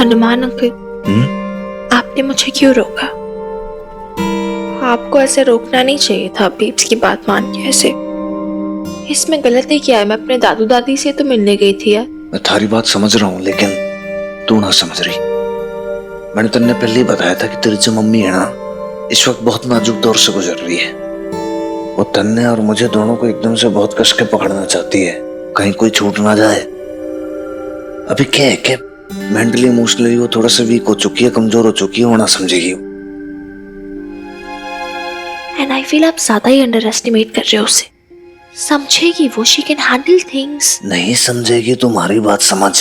Hanuman uncle, आपने मुझे क्यों रोका? आपको ऐसे रोकना नहीं चाहिए था। बीप्स की बात मान के ऐसे, इसमें गलती क्या है? मैं अपने दादू दादी से तो मिलने गई थी यार। मैं थारी बात समझ रहा हूँ, लेकिन तू ना समझ रही। मैंने तुमने पहले ही बताया था कि तेरी जो मम्मी है ना, इस वक्त बहुत नाजुक दौर से गुजर रही है। वो तन्ने और मुझे दोनों को एकदम से बहुत कस के पकड़ना चाहती है, कहीं कोई छूट ना जाए। अभी क्या है कि मेंटली इमोशनली वो थोड़ा सा वीक हो चुकी है, कमजोर हो चुकी है, वो ना समझेगी। एंड आई फील आप ज्यादा ही अंडर एस्टिमेट कर रहे हो उसे। समझेगी वो, शी कैन हैंडल थिंग्स। नहीं समझेगी, तुम्हारी बात समझ।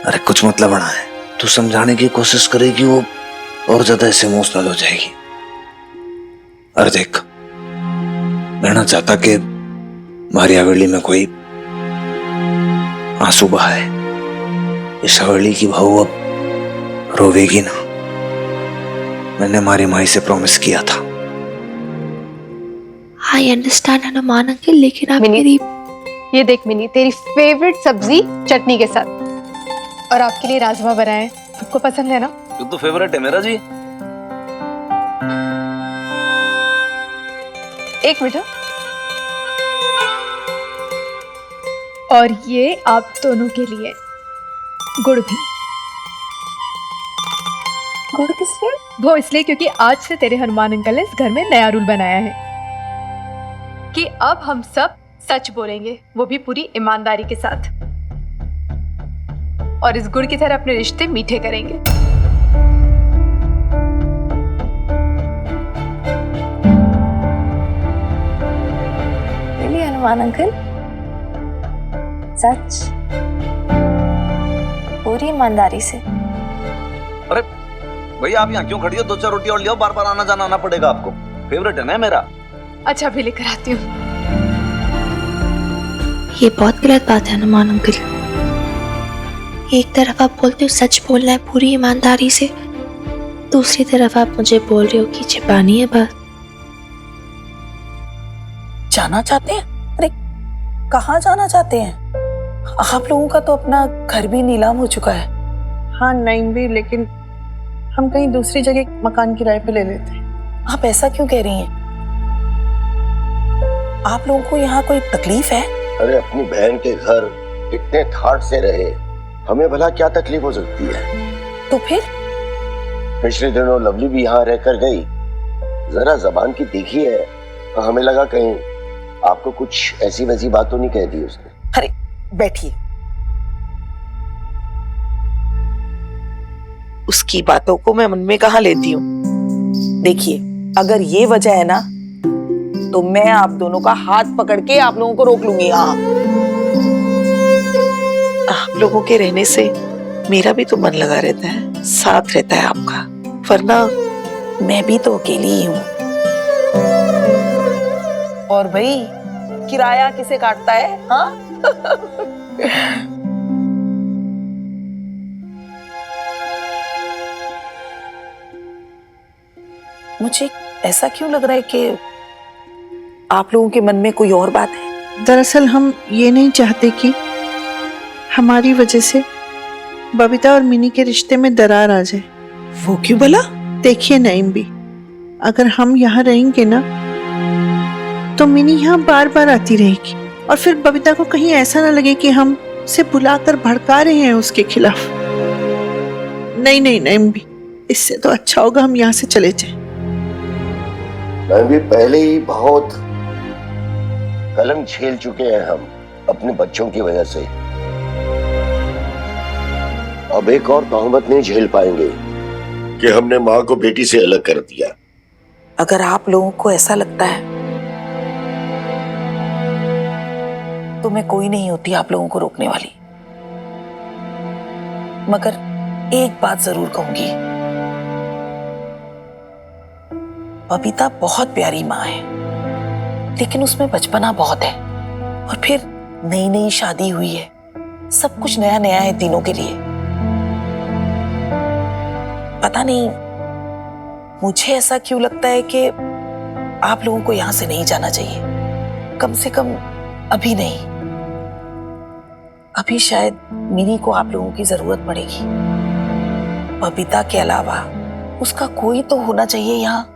अरे कुछ मतलब बना है, तू समझाने की कोशिश करेगी, वो और ज्यादा ऐसे इमोशनल हो जाएगी। अरे देख, मैं ना चाहता कि हमारी हवेली में कोई आंसू बहाए। इस हवेली की बहू अब रोवेगी ना। मैंने हमारी माई से प्रॉमिस किया था। आई अंडरस्टैंड हनुमान अंकल, लेकिन आप मिनी, मेरी ये देख मिनी, तेरी फेवरेट सब्जी चटनी के साथ, और आपके लिए राजमा बनाए। आपको पसंद है ना? ये तो फेवरेट है मेरा जी। एक मिनट। और ये आप दोनों के लिए गुड़ भी। गुड़ किस लिए? वो इसलिए क्योंकि आज से तेरे हनुमान अंकल ने इस घर में नया रूल बनाया है कि अब हम सब सच बोलेंगे, वो भी पूरी ईमानदारी के साथ, और इस गुड़ की तरह अपने रिश्ते मीठे करेंगे। really, Hanuman uncle? सच? पूरी ईमानदारी से? अरे भैया, आप यहाँ क्यों खड़ी हो? 2-4 रोटी और लियो, बार बार आना जाना आना पड़ेगा आपको। फेवरेट है ना मेरा। अच्छा, अभी लेकर आती हूँ। ये बहुत गलत बात है हनुमान अंकल। एक तरफ आप बोलते हो सच बोलना है पूरी ईमानदारी से, दूसरी तरफ आप मुझे बोल रहे हो कि छिपानी है बात। जाना चाहते हैं? अरे कहाँ जाना चाहते हैं? आप लोगों का तो अपना घर भी नीलाम हो चुका है। हाँ नहीं भी, लेकिन हम कहीं दूसरी जगह मकान किराए पे ले लेते हैं। आप ऐसा क्यों कह रही हैं? आप लोगों को यहाँ कोई तकलीफ है? अरे अपनी बहन के घर इतने ठाट से रहे, हमें भला क्या तकलीफ हो सकती है? तो फिर? पिछले दिनों लवली भी यहाँ रहकर गई, जरा जबान की तीखी है, तो हमें लगा कहीं आपको कुछ ऐसी वैसी बात तो नहीं कह दी उसने। अरे बैठिए। उसकी बातों को मैं मन में कहाँ लेती हूँ। देखिए, अगर ये वजह है ना, तो मैं आप दोनों का हाथ पकड़ के आप लोगों को रोक लूंगी। हाँ, आप लोगों के रहने से मेरा भी तो मन लगा रहता है, साथ रहता है आपका, वरना मैं भी तो अकेली ही हूँ। और भाई, किराया किसे काटता है? हाँ मुझे ऐसा क्यों लग रहा है कि आप लोगों के मन में कोई और बात है? दरअसल हम ये नहीं चाहते कि हमारी वजह से बबीता और मिनी के रिश्ते में दरार आ जाए। वो क्यों भला? देखिए नईम भी, अगर हम यहाँ रहेंगे ना, तो मिनी यहाँ बार बार आती रहेगी, और फिर बबीता को कहीं ऐसा ना लगे कि हम उसे बुलाकर भड़का रहे हैं उसके खिलाफ। नहीं नहीं नईम भी, इससे तो अच्छा होगा हम यहाँ से चले जाएं। मैं भी पहले ही बहुत कलंक झेल चुके हैं हम अपने बच्चों की वजह से। अब एक और तोहमत नहीं झेल पाएंगे कि हमने माँ को बेटी से अलग कर दिया। अगर आप लोगों को ऐसा लगता है तो मैं कोई नहीं होती आप लोगों को रोकने वाली, मगर एक बात जरूर कहूंगी, बबीता बहुत प्यारी माँ है, लेकिन उसमें बचपना बहुत है, और फिर नई नई शादी हुई है, सब कुछ नया नया है तीनों के लिए। पता नहीं मुझे ऐसा क्यों लगता है कि आप लोगों को यहां से नहीं जाना चाहिए, कम से कम अभी नहीं। अभी शायद मिनी को आप लोगों की जरूरत पड़ेगी। बबीता के अलावा उसका कोई तो होना चाहिए यहाँ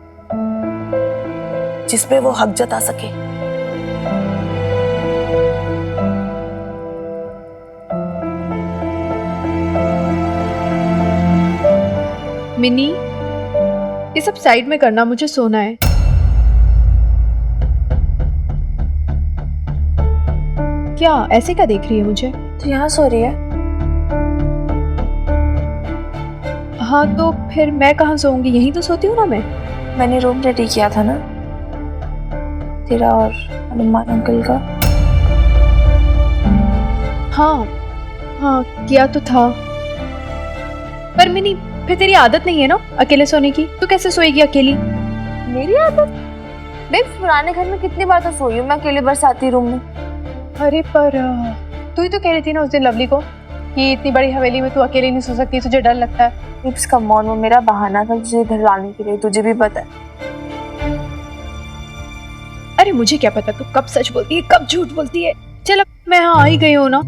जिसपे वो हक जता सके। मिनी, ये सब साइड में करना, मुझे सोना है। क्या ऐसे क्या देख रही है मुझे? तो यहाँ सो रही है? हाँ तो फिर मैं कहाँ सोऊंगी? यहीं तो सोती हूँ ना मैं। मैंने रूम रेडी किया था ना तेरा और हनुमान अंकल का। हाँ हाँ किया तो था, पर मिनी फिर तेरी आदत नहीं है ना अकेले सोने की, तू कैसे सोएगी अकेली? मेरी आदत? बेब्स, पुराने घर में कितनी बार तो सोई हूँ मैं अकेले बरसाती रूम में। अरे पर तू ही तो कह रही थी ना उस दिन लवली को कि इतनी बड़ी हवेली में तू अकेले नहीं सो सकती, तुझे डर लगता है। बेब्स कम ऑन, वो मेरा बहाना था तुझे इधर लाने के लिए, तुझे भी पता है। अरे मुझे क्या पता तू कब सच बोलती है कब झूठ बोलती है। चल अब मैं यहाँ आ ही गई हूँ ना,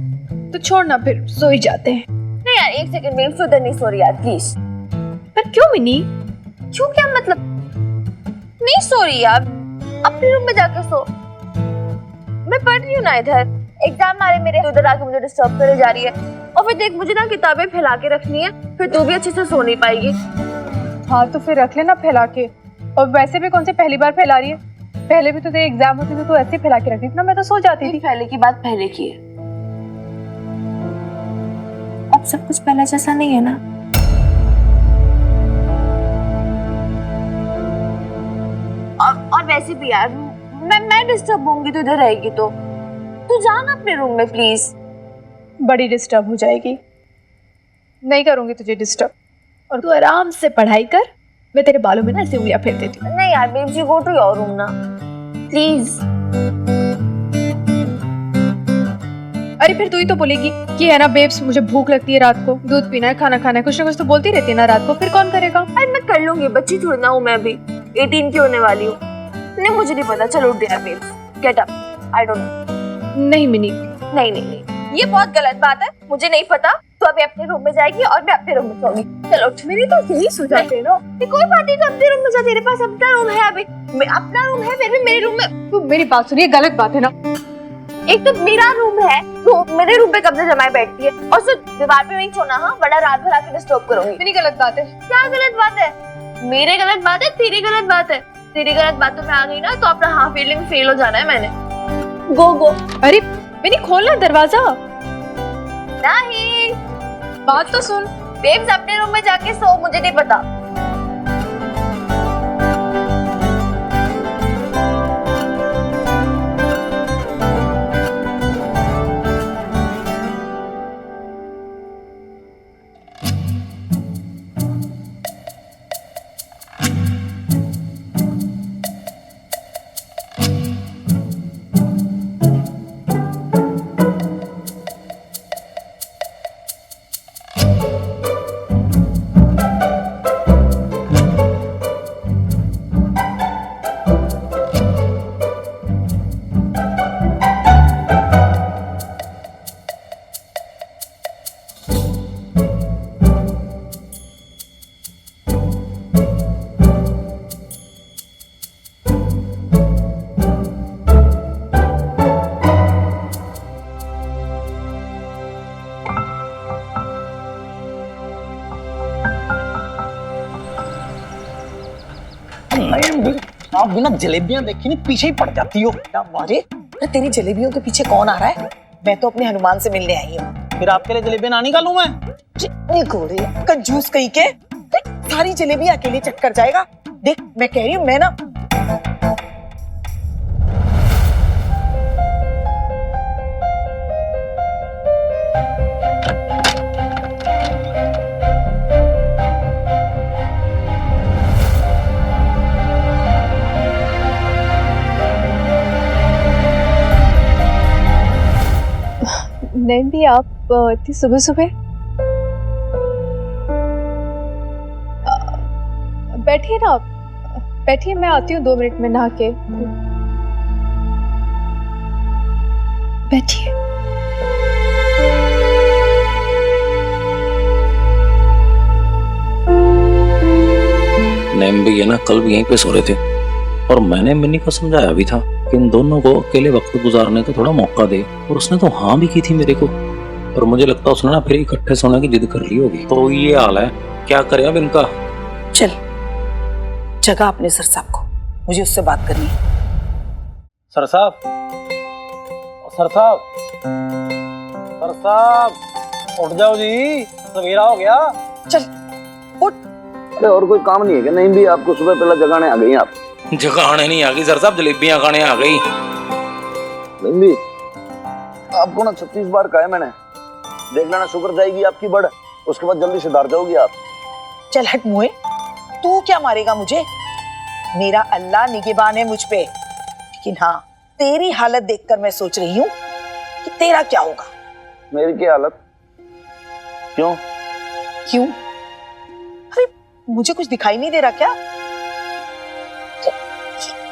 तो छोड़ ना, फिर सो ही जाते हैं। नहीं यार, एक सेकंड, बेब्स उधर नहीं सो रही यार, प्लीज। पर क्यों मिनी? क्यों क्या मतलब? नहीं सो रही यार, अपने रूम में जाके सो। मैं पढ़ रही हूँ ना इधर, एग्जाम आ रहे मेरे, उधर आके मुझे डिस्टर्ब करे जा रही है। और फिर देख, मुझे ना किताबें फैला के रखनी है, फिर तू भी अच्छे से सो नहीं पाएगी। हाँ तो फिर रख लेना फैला के। और वैसे भी कौन से पहली बार फैला रही है? पहले भी तो तेरे एग्जाम होते थे तो ऐसे ही फैला के रखती थी ना, मैं तो सो जाती थी। पहले की बात पहले की है, अब सब कुछ पहले जैसा नहीं है ना। और वैसे भी यार मैं डिस्टर्ब होंगी तो इधर रहेगी तो तू जा ना अपने रूम में प्लीज। बड़ी डिस्टर्ब हो जाएगी, नहीं करूंगी तुझे डिस्टर्ब, और तू आराम से पढ़ाई कर, मैं तेरे बालों में ना ऐसे उंगलियां फेर देती हूँ। नहीं यार baby, go to your room ना प्लीज। अरे फिर तू ही तो बोलेगी कि है ना बेब्स मुझे भूख लगती है, रात को दूध पीना है, खाना खाना है, कुछ ना कुछ तो बोलती रहती है ना रात को, फिर कौन करेगा? अरे मैं कर लूंगी, बच्ची थोड़ी ना हूँ मैं, अभी 18 की होने वाली हूँ। नहीं मुझे नहीं पता, चलो उठ यार babes, get up, I don't know. नहीं मिनी, नहीं नहीं नहीं, ये बहुत गलत बात है, मुझे नहीं पता। तो अभी अपने रूम में जाएगी और मैं अपने रूम में सोऊंगी। चलो उठ। मेरी तो यही सो जाते हैं ना। कोई बात नहीं, तो अपने रूम में जा, तेरे पास अपना रूम है, अभी अपना रूम है, फिर भी मेरे रूम में। तू मेरी बात सुनिए, गलत बात है ना। एक तो मेरा रूम है, तो मेरे रूम पे कब्जा जमाए बैठती है, और सिर्फ दीवार पे नहीं सोना, हाँ बड़ा रात भर आके डिस्टर्ब करूंगी। मेरी गलत बात है। क्या गलत बात है? मेरे गलत बात है, तेरी गलत बात है। तेरी गलत बातों में आ गई ना तो अपना हाफ फील्डिंग फेल हो जाना है मैंने। गो गो। अरे मैंने खोलना दरवाजा। नहीं, बात तो सुन। बेब्स अपने रूम में जाके सो, मुझे नहीं पता। आप बिना जलेबियां देखे नहीं पीछे ही पड़ जाती हो। अरे तेरी जलेबियों के पीछे कौन आ रहा है? मैं तो अपने हनुमान से मिलने आई हूँ। फिर आपके लिए जलेबियां ना निकालूं मैं? घोड़े कंजूस कहीं के, सारी जलेबियां अकेले चट कर जाएगा। देख मैं कह रही हूँ, मैं ना नहीं भी आप इतनी सुबह सुबह बैठिए ना, बैठिए, मैं आती हूँ 2 मिनट में नहा के। बैठिए। ये ना कल भी यहीं पे सो रहे थे और मैंने मिन्नी को समझाया भी था कि इन दोनों को अकेले वक्त गुजारने का थोड़ा मौका दे, और उसने तो हाँ भी की थी मेरे को। और मुझे लगता है उसने ना फिर इकट्ठे सोने की जिद कर ली होगी। तो ये हाल है, क्या करें अब इनका। चल जगह अपने सर साहब को, मुझे उससे बात करनी है। सर साहब, सर साहब, सर साहब, उठ जाओ जी, सवेरा हो गया। चल उठ। अरे और कोई काम नहीं है क्या? नहीं भी आपको सुबह पहले जगाने आ गई आप। जगाने नहीं आ गई सर साहब, जलेबियां खाने आ गई। नहीं भी आपको ना 36 बार कहा है मैंने, देख लेना शुगर जाएगी आपकी बढ़, उसके बाद जल्दी से डर जाओगी आप। चल हट मुए, तू क्या मारेगा मुझे? मेरा अल्लाह निगहबान है मुझ पे। लेकिन हाँ, तेरी हालत देखकर मैं सोच रही हूँ कि तेरा क्या होगा। मेरी क्या हालत? क्यों? क्यों? अरे मुझे कुछ दिखाई नहीं दे रहा क्या?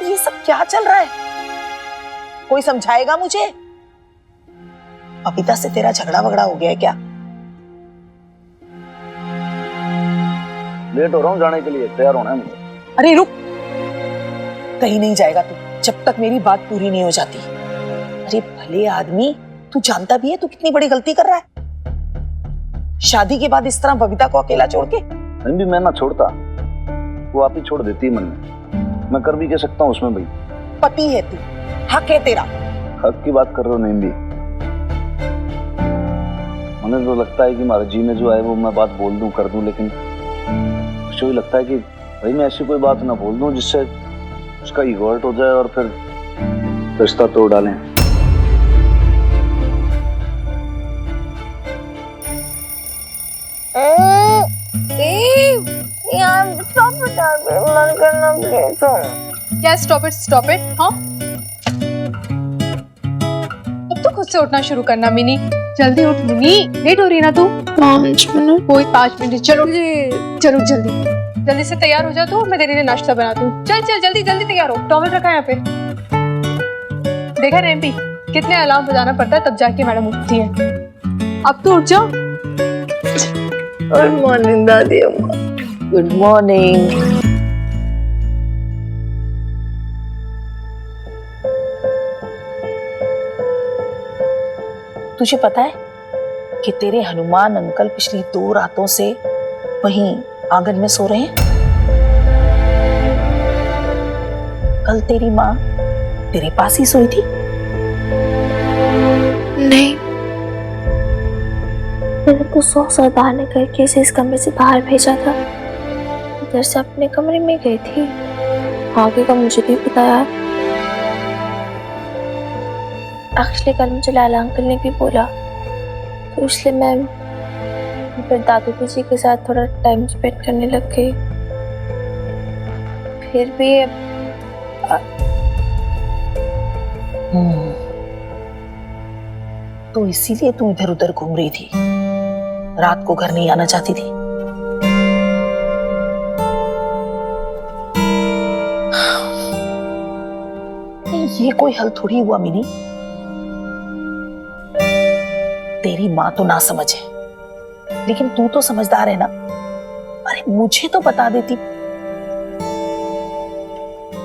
ये सब क्या चल रहा है? कोई समझाएगा मुझे? बबीता से तेरा झगड़ा वगड़ा हो गया है क्या? लेट हो रहा हूँ जाने के लिए, तैयार होना है मुझे। अरे रुक, कहीं नहीं जाएगा तू जब तक मेरी बात पूरी नहीं हो जाती। अरे भले आदमी, तू जानता भी है तू कितनी बड़ी गलती कर रहा है। शादी के बाद इस तरह बबीता को अकेला छोड़ के। नहीं भी मैं ना छोड़ता, वो आप ही छोड़ देती है मन में। मैं कर भी कह सकता हूँ उसमें भाई। पति है तू, हक है तेरा। हक की बात कर रहे हो नहीं भी? मुझे तो लगता है कि हमारे जी में जो है वो मैं बात बोल दूं कर दूं, लेकिन मुझे भी लगता है कि भाई मैं ऐसी कोई बात ना बोल दूं जिससे उसका ईगो हर्ट हो जाए और फिर रिश्ता तोड़ डालें। क्या स्टॉप इट? हाँ, अब तो खुद से उठना शुरू करना मिनी। जल्दी उठ मिनी, लेट हो रही ना तू। 5 मिनट। कोई 5 मिनट? चलो चलो जल्दी से तैयार हो जा तू, मैं तेरे लिए नाश्ता बनाती हूँ। चल जल्दी तैयार हो। टॉवल रखा है यहाँ पे। देखा रेम्पी, कितने अलार्म बजाना पड़ता है तब जाके मैडम उठती है। अब तो उठ जाओ। गुड मॉर्निंग दादी अम्मा। Good morning. तुझे पता है कि तेरे हनुमान अंकल पिछली 2 रातों से वहीं आंगन में सो रहे हैं? कल तेरी माँ तेरे पास ही सोई थी। नहीं, मैंने तो 100 बहाने करके इसे इस कमरे से बाहर भेजा था। इधर से अपने कमरे में गई थी। आगे का मुझे भी पता यार। एक्चुअली कल मुझे लाला अंकल ने भी बोला, तो इसलिए मैं फिर दादू जी के साथ थोड़ा टाइम स्पेंड करने लग गई। फिर भी तो इसीलिए तू इधर उधर घूम रही थी, रात को घर नहीं आना चाहती थी। ये कोई हल थोड़ी हुआ मिनी। तेरी माँ तो ना समझ है, लेकिन तू तो समझदार है ना। अरे मुझे तो बता देती।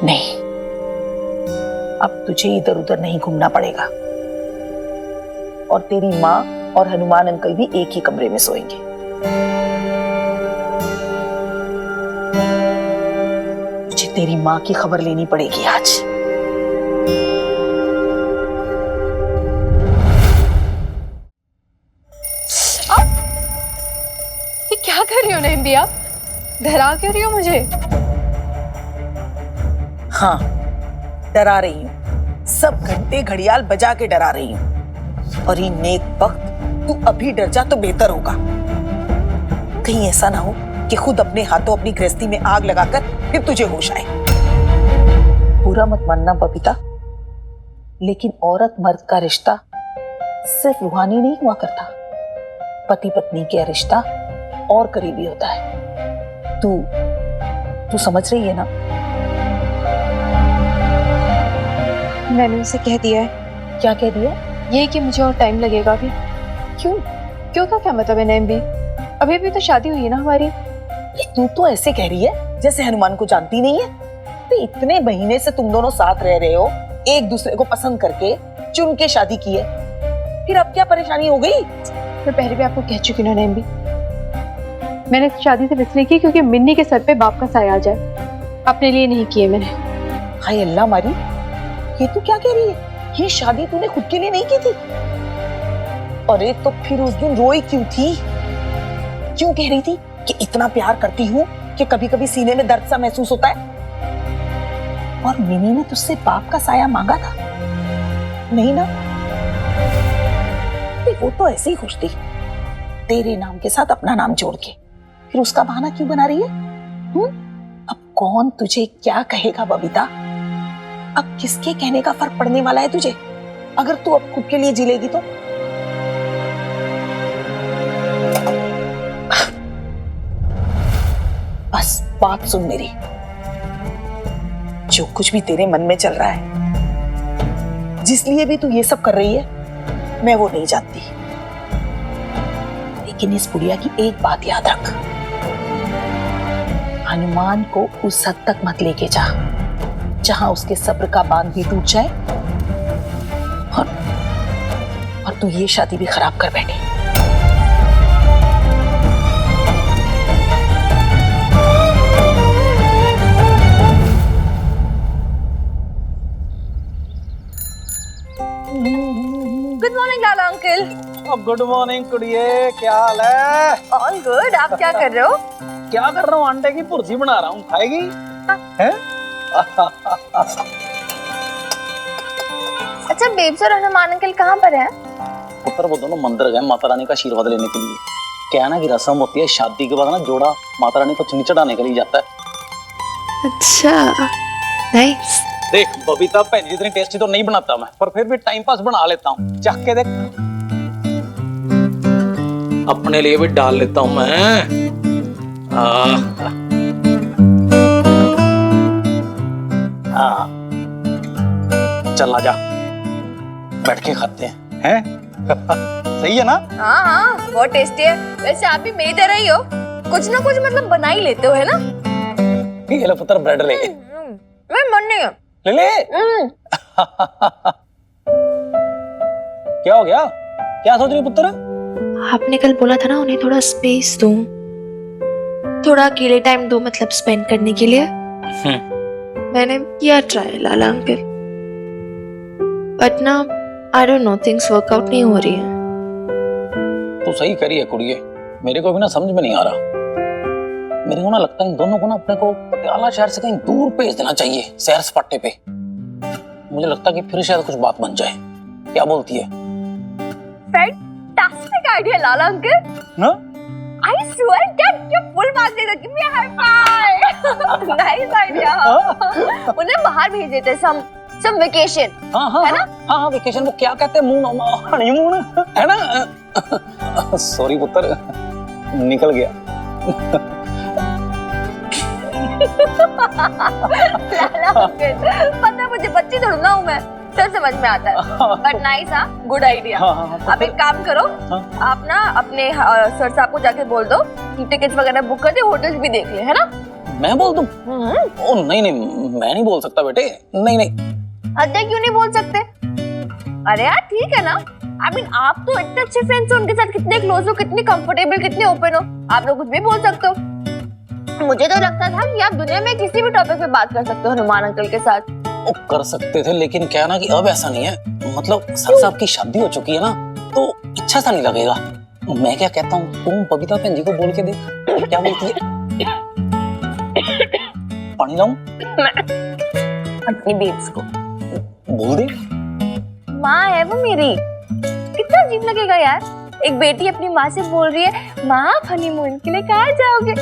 नहीं, अब तुझे इधर उधर नहीं घूमना पड़ेगा। और तेरी माँ और हनुमान अंकल भी एक ही कमरे में सोएंगे। मुझे तेरी माँ की खबर लेनी पड़ेगी आज। ये क्या कर रही हो नैम्बी आप? डरा क्यों रही हो मुझे? हाँ, डरा रही हूँ। सब घंटे घड़ियाल बजा के डरा रही हूँ। और ये नेक वक्त तू अभी डर जा तो बेहतर होगा। कहीं ऐसा ना हो कि खुद अपने हाथों अपनी गृहस्थी में आग लगाकर फिर तुझे होश आए। बुरा मत मानना बबीता, लेकिन औरत मर्द का रिश्ता सिर्फ रूहानी नहीं हुआ करता। पति पत्नी का रिश्ता और करीबी होता है। तू समझ रही है ना? मैंने उसे कह दिया है। क्या कह दिया? ये कि मुझे और टाइम लगेगा भी। क्यों का क्या मतलब है नैम्बी? अभी भी तो शादी हुई है ना हमारी। तू तो ऐसे कह रही है जैसे हनुमान को जानती नहीं है। तो इतने महीने से तुम दोनों साथ रह रहे हो, एक दूसरे को पसंद करके चुन के शादी की है, फिर अब क्या परेशानी हो गई? मैं पहले भी आपको कह चुकी हूँ नेम भी, मैंने शादी सिर्फ इसलिए की क्योंकि मिन्नी के सर पे बाप का साया आ जाए, अपने लिए नहीं किए मैंने। हाय अल्लाह मारी, ये तू क्या कह रही है? ये शादी तूने खुद के लिए नहीं की थी? अरे तो फिर उस दिन रोई क्यों थी? क्यों कह रही थी कि इतना प्यार करती हूँ कि कभी कभी सीने में दर्द सा महसूस होता है? और मिनी ने तुझसे बाप का साया मांगा था? नहीं ना? वो तो ऐसे ही खुश थी, तेरे नाम के साथ अपना नाम जोड़ के। फिर उसका बहाना क्यों बना रही है? अब कौन तुझे क्या कहेगा बबीता? अब किसके कहने का फर्क पड़ने वाला है तुझे, अगर तू अब खुद के लिए जी लेगी तो? बस बात सुन मेरी, जो कुछ भी तेरे मन में चल रहा है, जिस लिए भी तू ये सब कर रही है, मैं वो नहीं जानती। लेकिन इस बुढ़िया की एक बात याद रख, हनुमान को उस हद तक मत लेके जा जहां उसके सब्र का बांध भी टूट जाए और तू ये शादी भी खराब कर बैठे। गुड मॉर्निंग लाला अंकल। गुड मॉर्निंग कुड़िए, क्या हाल है? All good. आप क्या कर रहे हो? क्या कर रहा हूँ? अंडे की भुर्जी बना रहा हूँ, खाएगी? हैं? अच्छा बेब्स और हनुमान अंकल कहाँ पर हैं? पुत्र वो दोनों मंदिर गए माता रानी का आशीर्वाद लेने के लिए। क्या है ना कि रस्म होती है शादी के बाद ना, जोड़ा माता रानी को चुन्नी चढ़ाने के लिए जाता है। अच्छा नाइस। देख बबीता भैन जितनी टेस्टी तो नहीं बनाता मैं, पर फिर भी टाइम पास बना लेता हूँ। चख के देख, अपने लिए भी डाल लेता हूँ मैं। चल आजा, बैठ के खाते हैं। सही है ना? हाँ हाँ बहुत टेस्टी है। वैसे आप भी मेरी तरह ही हो, कुछ ना कुछ मतलब बना ही लेते हो, है ना? ये लो पुत्र ब्रेड ले। मैं मन नहीं है। ले ले। क्या हो गया? क्या सोच रही पुत्र? आपने कल बोला था ना उन्हें थोड़ा स्पेस दूं, थोड़ा अकेले टाइम दो, मतलब स्पेंड करने के लिए। मैंने किया ट्राई लाला अंकल, बट ना आई डोंट नो, थिंग्स वर्कआउट नहीं हो रही हैं। तो सही करी है कुड़िए, मेरे को भी ना समझ में नहीं आ रहा। मेरे को ना लगता है इन दोनों को ना अपने को पटियाला शहर से कहीं दूर भेज देना चाहिए, सैर सपाटे पे। मुझे लगता है कि फिर शायद कुछ बात बन जाए। क्या बोलती है? फैंटास्टिक आइडिया लाला अंकल। ना? I swear that you full marks देगा। Give me a high five। Nice idea। उन्हें बाहर भेज देते some vacation। हाँ हाँ है ना? हाँ वेकेशन को क्या कहते हैं? हनीमून है ना? सॉरी पुत्र, निकल गया। लाला अंकल, पता है मुझे बच्ची थोड़ी ना हूँ मैं, सब समझ में आता है। बट नाइस, हाँ गुड आइडिया। आप एक काम करो, आप ना अपने सर साहब को जाके बोल दो कि टिकट्स वगैरह बुक कर दे, होटल्स भी देख ले, है ना? मैं बोल दूं? ओ नहीं नहीं, मैं नहीं बोल सकता बेटे, नहीं नहीं। अरे क्यों नहीं बोल सकते? अरे यार ठीक है ना, I mean, आप तो इतने अच्छे फ्रेंड्स हो, उनके साथ कितने क्लोज हो, कितने कंफर्टेबल, कितने ओपन हो, आप लोग कुछ भी बोल सकते हो। मुझे तो लगता था कि आप दुनिया में किसी भी टॉपिक पे बात कर सकते हो हनुमान अंकल के साथ। वो कर सकते थे, लेकिन क्या ना कि अब ऐसा नहीं है। मतलब सर साहब की शादी हो चुकी है ना, तो अच्छा सा नहीं लगेगा। मैं क्या कहता हूँ, तुम बबीता बहन जी को बोल के देख, क्या बोलती है? पानी लाऊं? अपनी बेब्स को बोल दे। माँ है वो मेरी, कितना अजीब लगेगा यार, एक बेटी अपनी माँ से बोल रही है माँ आप हनीमून के लिए कहाँ जाओगे।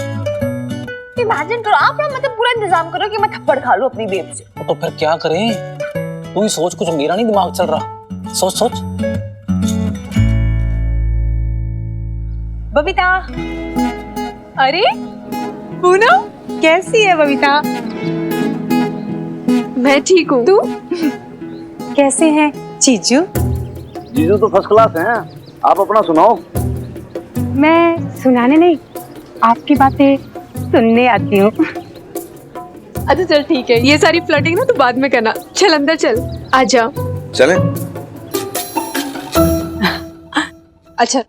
इमेजिन करो, आप ना मतलब पूरा इंतजाम करो कि मैं थप्पड़ खा लूं अपनी बेब से। तो फिर क्या करें? तू ही सोच, कुछ मेरा नहीं दिमाग चल रहा। सोच सोच। बबीता, अरे पूनम कैसी है बबीता? मैं ठीक हूँ। तू कैसे हैं जीजू? जीजू तो फर्स्ट क्लास हैं, आप अपना सुनाओ। मैं सुनाने नहीं, आपकी बातें सुनने आती हूँ। अच्छा चल ठीक है, ये सारी फ्लर्टिंग ना तू बाद में करना। चल अंदर चल, आजा। चलें? अच्छा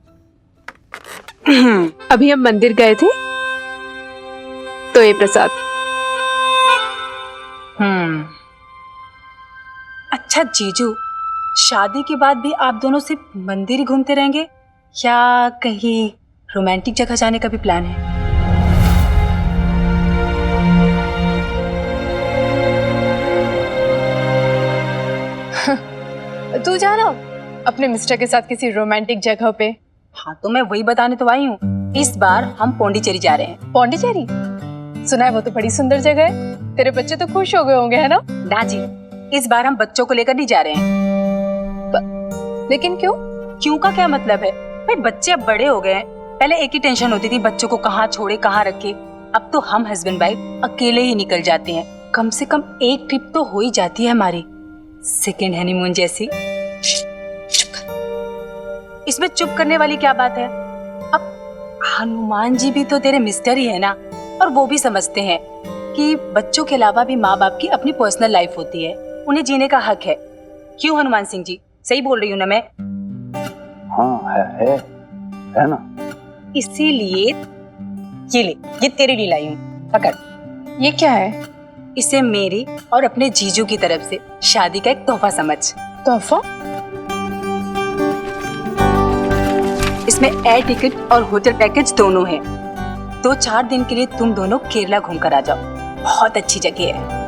अभी हम मंदिर गए थे तो ये प्रसाद। अच्छा जीजू, शादी के बाद भी आप दोनों सिर्फ मंदिर ही घूमते रहेंगे या कहीं रोमांटिक जगह जाने का भी प्लान है? तू जाना अपने मिस्टर के साथ किसी रोमांटिक जगह पे। हाँ तो मैं वही बताने तो आई हूँ, इस बार हम पौंडीचेरी जा रहे हैं। पौंडीचेरी सुना है वो तो बड़ी सुंदर जगह है, तेरे बच्चे तो खुश हो गए होंगे है ना? ना जी, इस बार हम बच्चों को लेकर नहीं जा रहे हैं। लेकिन क्यों? क्यों का क्या मतलब है भाई, बच्चे अब बड़े हो गए हैं। पहले एक ही टेंशन होती थी बच्चों को कहाँ छोड़े कहाँ रखे, अब तो हम हस्बैंड वाइफ अकेले ही निकल जाते हैं। कम से कम एक ट्रिप तो हो ही जाती है हमारी, सेकेंड हनीमून जैसी। चुप कर। इसमें चुप करने वाली क्या बात है? अब हनुमान जी भी तो तेरे मिस्टर ही है ना, और वो भी समझते हैं कि बच्चों के अलावा भी माँ बाप की अपनी पर्सनल लाइफ होती है, उन्हें जीने का हक है। क्यों हनुमान सिंह जी, सही बोल रही हूँ ना मैं? हाँ है ना। इसीलिए ये ले, ये तेरे लिए लाई हूँ, पकड़। ये क्या है? इसे मेरी और अपने जीजू की तरफ से शादी का एक तोहफा समझ। तोहफा? इसमें एयर टिकट और होटल पैकेज दोनों है। 2-4 दिन के लिए तुम दोनों केरला घूम कर आ जाओ, बहुत अच्छी जगह है।